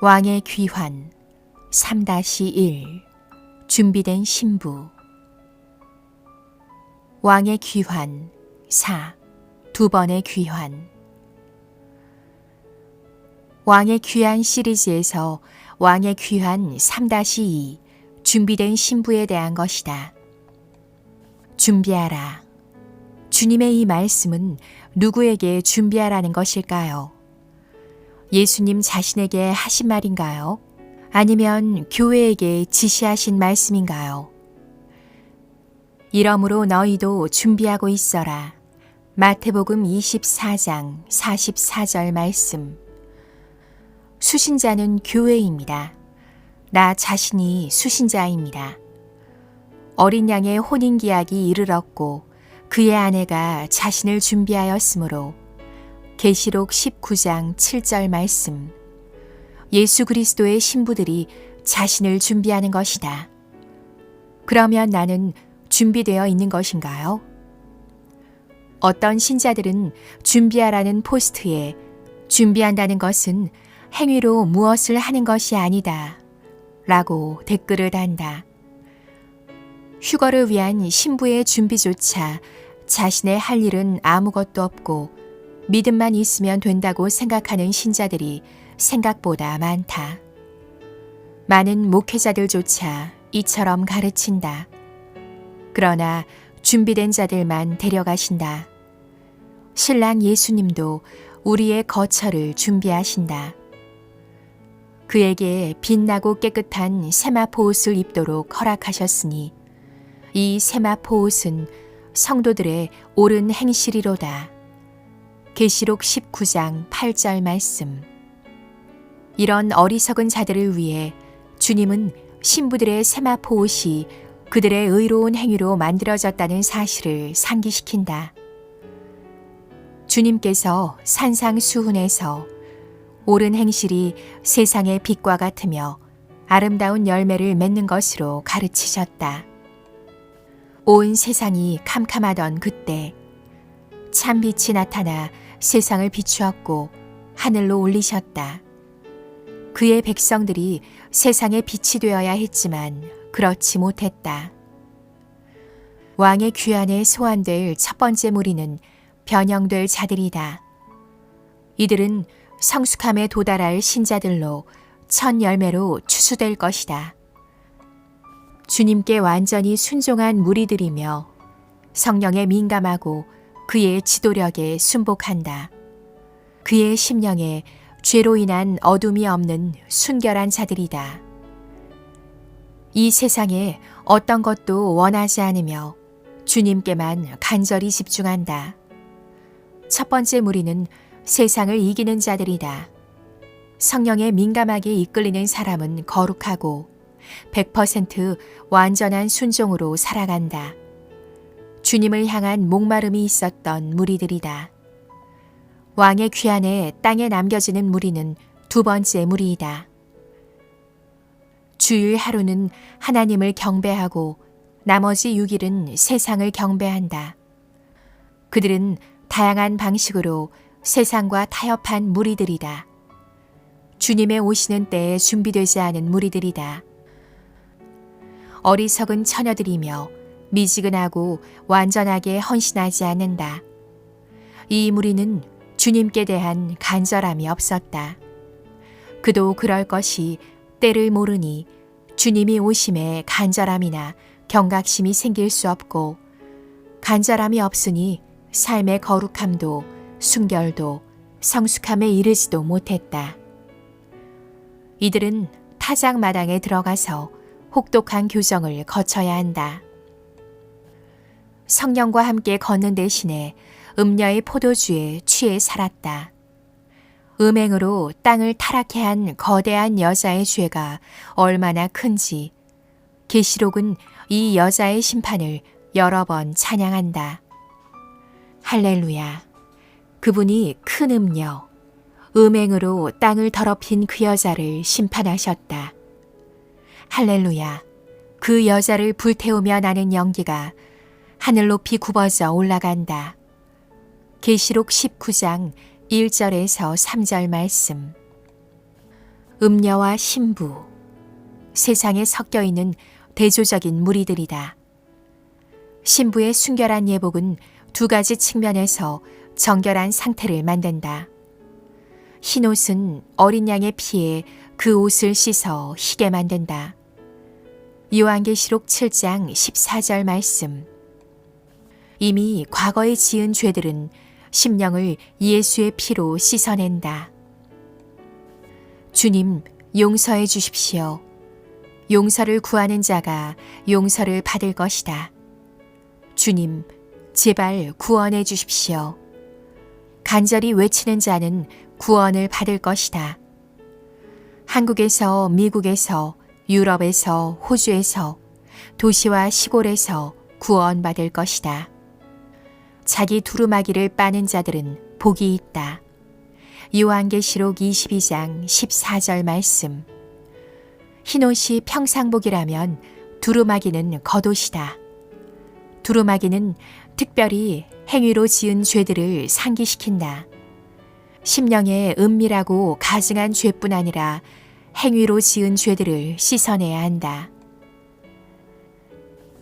왕의 귀환 3-1 준비된 신부. 왕의 귀환 4 두 번의 귀환. 왕의 귀환 시리즈에서 왕의 귀환 3-2 준비된 신부에 대한 것이다. 준비하라. 주님의 이 말씀은 누구에게 준비하라는 것일까요? 예수님 자신에게 하신 말인가요? 아니면 교회에게 지시하신 말씀인가요? 이러므로 너희도 준비하고 있어라. 마태복음 24장 44절 말씀. 수신자는 교회입니다. 나 자신이 수신자입니다. 어린 양의 혼인기약이 이르렀고 그의 아내가 자신을 준비하였으므로 계시록 19장 7절 말씀. 예수 그리스도의 신부들이 자신을 준비하는 것이다. 그러면 나는 준비되어 있는 것인가요? 어떤 신자들은 준비하라는 포스트에 준비한다는 것은 행위로 무엇을 하는 것이 아니다 라고 댓글을 단다. 휴거를 위한 신부의 준비조차 자신의 할 일은 아무것도 없고 믿음만 있으면 된다고 생각하는 신자들이 생각보다 많다. 많은 목회자들조차 이처럼 가르친다. 그러나 준비된 자들만 데려가신다. 신랑 예수님도 우리의 거처를 준비하신다. 그에게 빛나고 깨끗한 세마포 옷을 입도록 허락하셨으니 이 세마포 옷은 성도들의 옳은 행실이로다. 계시록 19장 8절 말씀. 이런 어리석은 자들을 위해 주님은 신부들의 세마포 옷이 그들의 의로운 행위로 만들어졌다는 사실을 상기시킨다. 주님께서 산상수훈에서 옳은 행실이 세상의 빛과 같으며 아름다운 열매를 맺는 것으로 가르치셨다. 온 세상이 캄캄하던 그때 참 빛이 나타나 세상을 비추었고 하늘로 올리셨다. 그의 백성들이 세상의 빛이 되어야 했지만 그렇지 못했다. 왕의 귀환에 소환될 첫 번째 무리는 변형될 자들이다. 이들은 성숙함에 도달할 신자들로 첫 열매로 추수될 것이다. 주님께 완전히 순종한 무리들이며 성령에 민감하고 그의 지도력에 순복한다. 그의 심령에 죄로 인한 어둠이 없는 순결한 자들이다. 이 세상에 어떤 것도 원하지 않으며 주님께만 간절히 집중한다. 첫 번째 무리는 세상을 이기는 자들이다. 성령에 민감하게 이끌리는 사람은 거룩하고 100% 완전한 순종으로 살아간다. 주님을 향한 목마름이 있었던 무리들이다. 왕의 귀환에 땅에 남겨지는 무리는 두 번째 무리이다. 주일 하루는 하나님을 경배하고 나머지 6일은 세상을 경배한다. 그들은 다양한 방식으로 세상과 타협한 무리들이다. 주님의 오시는 때에 준비되지 않은 무리들이다. 어리석은 처녀들이며 미지근하고 완전하게 헌신하지 않는다. 이 무리는 주님께 대한 간절함이 없었다. 그도 그럴 것이 때를 모르니 주님이 오심에 간절함이나 경각심이 생길 수 없고 간절함이 없으니 삶의 거룩함도 순결도 성숙함에 이르지도 못했다. 이들은 타작마당에 들어가서 혹독한 교정을 거쳐야 한다. 성령과 함께 걷는 대신에 음녀의 포도주에 취해 살았다. 음행으로 땅을 타락해 한 거대한 여자의 죄가 얼마나 큰지 계시록은 이 여자의 심판을 여러 번 찬양한다. 할렐루야. 그분이 큰 음녀, 음행으로 땅을 더럽힌 그 여자를 심판하셨다. 할렐루야. 그 여자를 불태우며 나는 연기가 하늘 높이 굽어져 올라간다. 계시록 19장 1절에서 3절 말씀. 음녀와 신부, 세상에 섞여 있는 대조적인 무리들이다. 신부의 순결한 예복은 두 가지 측면에서 정결한 상태를 만든다. 흰 옷은 어린 양의 피에 그 옷을 씻어 희게 만든다. 요한계시록 7장 14절 말씀. 이미 과거에 지은 죄들은 심령을 예수의 피로 씻어낸다. 주님, 용서해 주십시오. 용서를 구하는 자가 용서를 받을 것이다. 주님, 제발 구원해 주십시오. 간절히 외치는 자는 구원을 받을 것이다. 한국에서, 미국에서, 유럽에서, 호주에서, 도시와 시골에서 구원받을 것이다. 자기 두루마기를 빠는 자들은 복이 있다. 요한계시록 22장 14절 말씀. 흰옷이 평상복이라면 두루마기는 겉옷이다. 두루마기는 특별히 행위로 지은 죄들을 상기시킨다. 심령에 은밀하고 가증한 죄뿐 아니라 행위로 지은 죄들을 씻어내야 한다.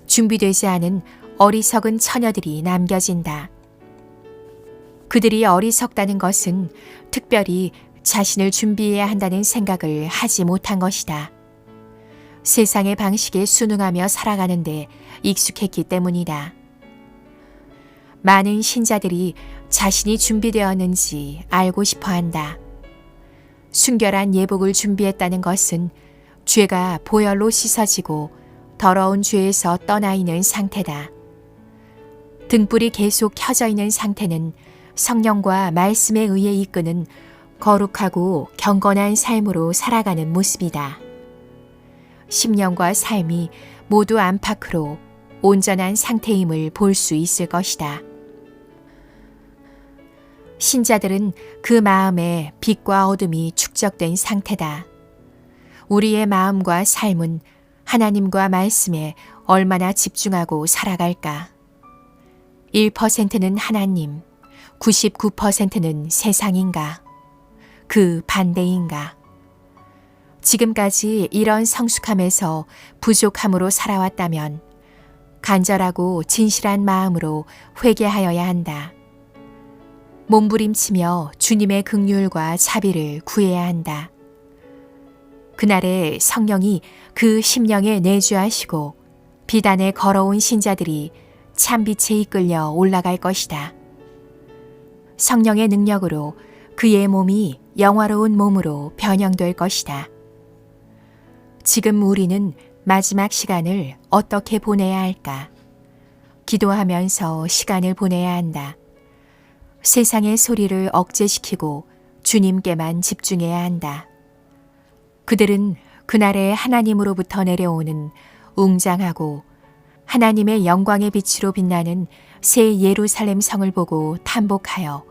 준비되지 않은 어리석은 처녀들이 남겨진다. 그들이 어리석다는 것은 특별히 자신을 준비해야 한다는 생각을 하지 못한 것이다. 세상의 방식에 순응하며 살아가는데 익숙했기 때문이다. 많은 신자들이 자신이 준비되었는지 알고 싶어 한다. 순결한 예복을 준비했다는 것은 죄가 보혈로 씻어지고 더러운 죄에서 떠나 있는 상태다. 등불이 계속 켜져 있는 상태는 성령과 말씀에 의해 이끄는 거룩하고 경건한 삶으로 살아가는 모습이다. 심령과 삶이 모두 안팎으로 온전한 상태임을 볼 수 있을 것이다. 신자들은 그 마음에 빛과 어둠이 축적된 상태다. 우리의 마음과 삶은 하나님과 말씀에 얼마나 집중하고 살아갈까? 1%는 하나님, 99%는 세상인가? 그 반대인가? 지금까지 이런 성숙함에서 부족함으로 살아왔다면 간절하고 진실한 마음으로 회개하여야 한다. 몸부림치며 주님의 긍휼과 자비를 구해야 한다. 그날에 성령이 그 심령에 내주하시고 비단에 걸어온 신자들이 참빛에 이끌려 올라갈 것이다. 성령의 능력으로 그의 몸이 영화로운 몸으로 변형될 것이다. 지금 우리는 마지막 시간을 어떻게 보내야 할까? 기도하면서 시간을 보내야 한다. 세상의 소리를 억제시키고 주님께만 집중해야 한다. 그들은 그날의 하나님으로부터 내려오는 웅장하고 하나님의 영광의 빛으로 빛나는 새 예루살렘 성을 보고 탐복하여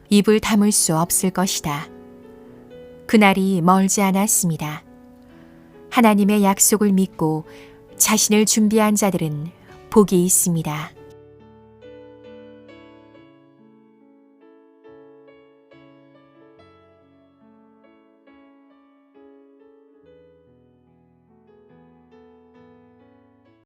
입을 다물 수 없을 것이다. 그날이 멀지 않았습니다. 하나님의 약속을 믿고 자신을 준비한 자들은 복이 있습니다.